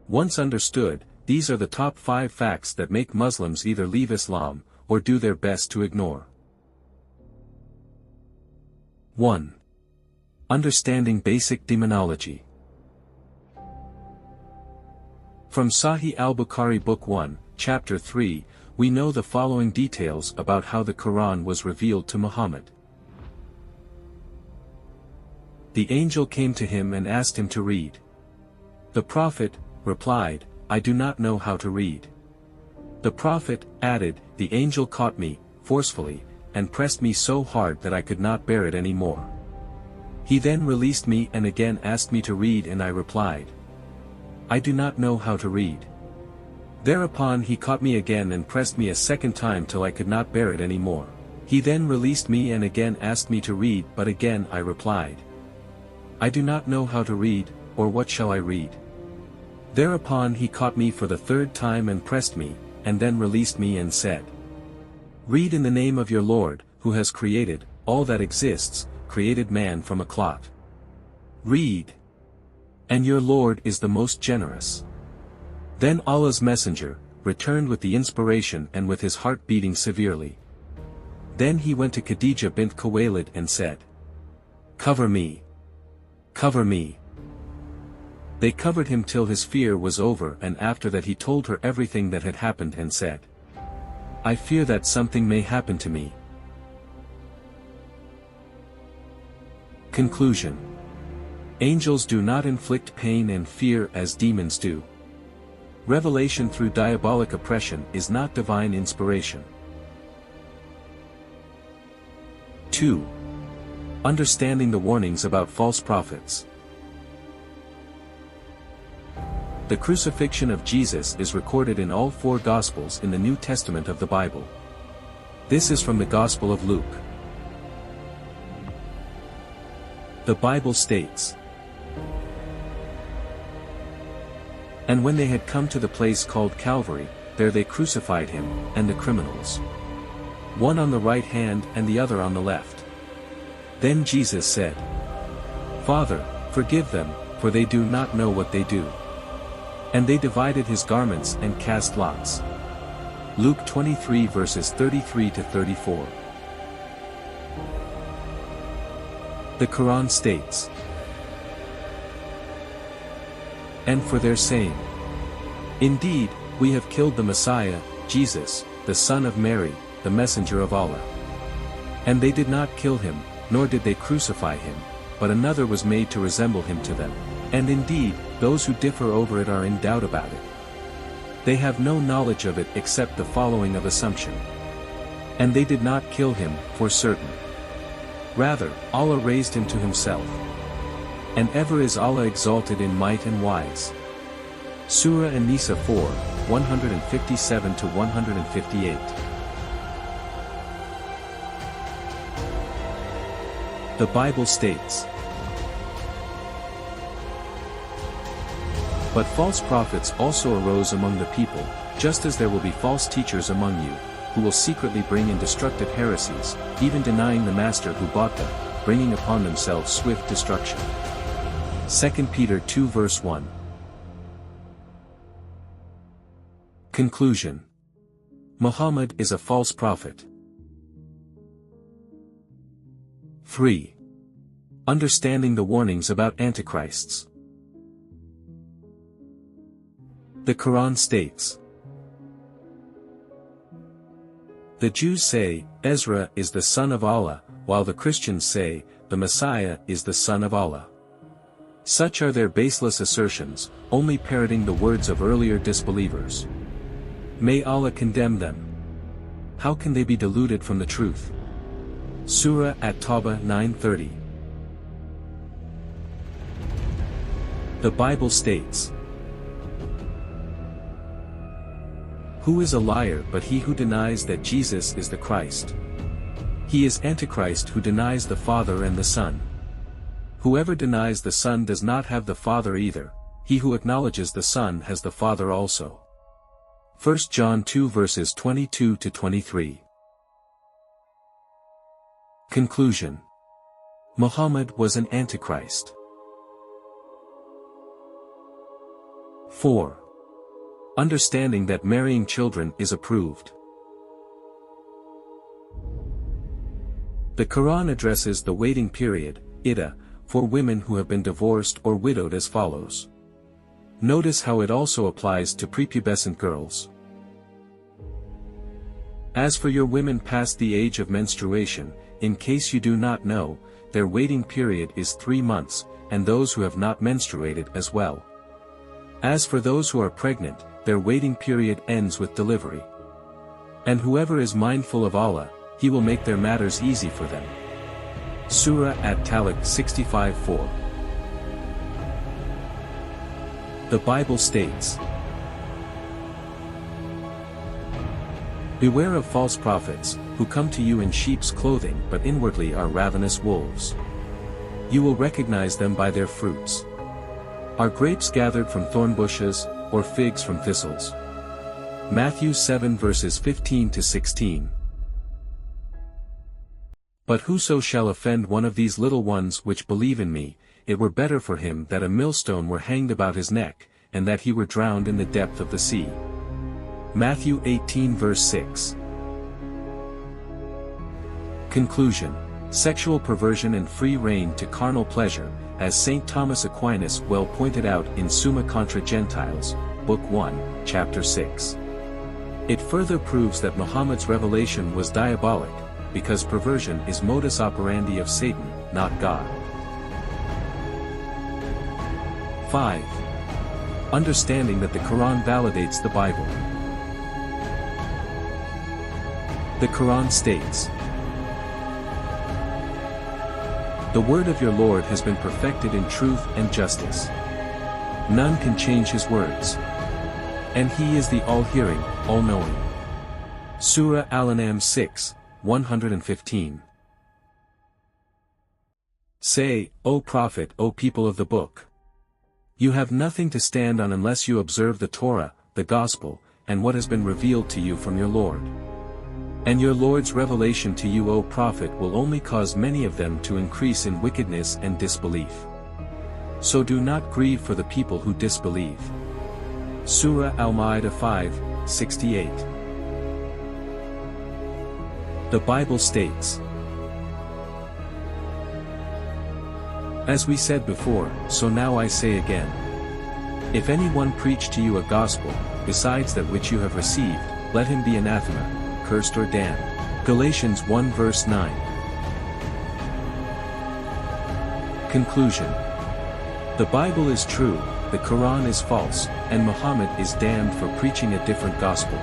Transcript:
Once understood, these are the top 5 facts that make Muslims either leave Islam, or do their best to ignore. 1. Understanding basic demonology. From Sahih al-Bukhari Book 1, Chapter 3, we know the following details about how the Quran was revealed to Muhammad. The angel came to him and asked him to read. The Prophet replied, I do not know how to read. The Prophet added, the angel caught me, forcefully, and pressed me so hard that I could not bear it any more. He then released me and again asked me to read, and I replied, I do not know how to read. Thereupon he caught me again and pressed me a second time till I could not bear it any more. He then released me and again asked me to read, but again I replied, I do not know how to read, or what shall I read? Thereupon he caught me for the 3rd time and pressed me, and then released me and said, Read in the name of your Lord, who has created all that exists, created man from a clot. Read. And your Lord is the most generous. Then Allah's messenger returned with the inspiration and with his heart beating severely. Then he went to Khadija bint Khuwaylid and said, Cover me. Cover me. They covered him till his fear was over, and after that he told her everything that had happened and said, I fear that something may happen to me. Conclusion. Angels do not inflict pain and fear as demons do. Revelation through diabolic oppression is not divine inspiration. 2. Understanding the warnings about false prophets. The crucifixion of Jesus is recorded in all 4 Gospels in the New Testament of the Bible. This is from the Gospel of Luke. The Bible states, And when they had come to the place called Calvary, there they crucified him, and the criminals, one on the right hand and the other on the left. Then Jesus said, Father, forgive them, for they do not know what they do. And they divided his garments and cast lots. Luke 23 verses 33 to 34. The Quran states, And for their saying, Indeed, we have killed the Messiah, Jesus, the son of Mary, the messenger of Allah. And they did not kill him, nor did they crucify him, but another was made to resemble him to them. And indeed, those who differ over it are in doubt about it. They have no knowledge of it except the following of assumption. And they did not kill him, for certain. Rather, Allah raised him to himself. And ever is Allah exalted in might and wise. Surah An-Nisa 4, 157 to 158. The Bible states, But false prophets also arose among the people, just as there will be false teachers among you, who will secretly bring in destructive heresies, even denying the master who bought them, bringing upon themselves swift destruction. 2 Peter 2 verse 1. Conclusion. Muhammad is a false prophet. 3. Understanding the warnings about Antichrists. The Quran states, The Jews say, Ezra is the son of Allah, while the Christians say, the Messiah is the son of Allah. Such are their baseless assertions, only parroting the words of earlier disbelievers. May Allah condemn them. How can they be deluded from the truth? Surah At-Tawbah 9:30. The Bible states, Who is a liar but he who denies that Jesus is the Christ? He is Antichrist who denies the Father and the Son. Whoever denies the Son does not have the Father either, he who acknowledges the Son has the Father also. 1 John 2 verses 22 to 23. Conclusion. Muhammad was an Antichrist. 4. Understanding that marrying children is approved. The Quran addresses the waiting period, iddah, for women who have been divorced or widowed as follows. Notice how it also applies to prepubescent girls. As for your women past the age of menstruation, in case you do not know, their waiting period is 3 months, and those who have not menstruated as well. As for those who are pregnant, their waiting period ends with delivery. And whoever is mindful of Allah, He will make their matters easy for them. Surah At-Talaq 65:4. The Bible states, "Beware of false prophets, who come to you in sheep's clothing but inwardly are ravenous wolves. You will recognize them by their fruits. Are grapes gathered from thorn bushes, or figs from thistles?" Matthew 7 verses 15 to 16. "But whoso shall offend one of these little ones which believe in me, it were better for him that a millstone were hanged about his neck, and that he were drowned in the depth of the sea." Matthew 18 verse 6. Conclusion: Sexual perversion and free rein to carnal pleasure, as St. Thomas Aquinas well pointed out in Summa contra Gentiles, Book 1, Chapter 6. It further proves that Muhammad's revelation was diabolic, because perversion is modus operandi of Satan, not God. 5. Understanding that the Quran validates the Bible. The Quran states, "The word of your Lord has been perfected in truth and justice. None can change his words. And he is the all-hearing, all-knowing." Surah Al-An'am 6, 115. Say, O Prophet, O people of the book, you have nothing to stand on unless you observe the Torah, the Gospel, and what has been revealed to you from your Lord. And your Lord's revelation to you, O Prophet, will only cause many of them to increase in wickedness and disbelief. So do not grieve for the people who disbelieve. Surah Al-Ma'idah 5, 68. The Bible states, "As we said before, so now I say again. If anyone preach to you a gospel, besides that which you have received, let him be anathema, cursed or damned." Galatians 1 verse 9. Conclusion: The Bible is true, the Quran is false, and Muhammad is damned for preaching a different gospel.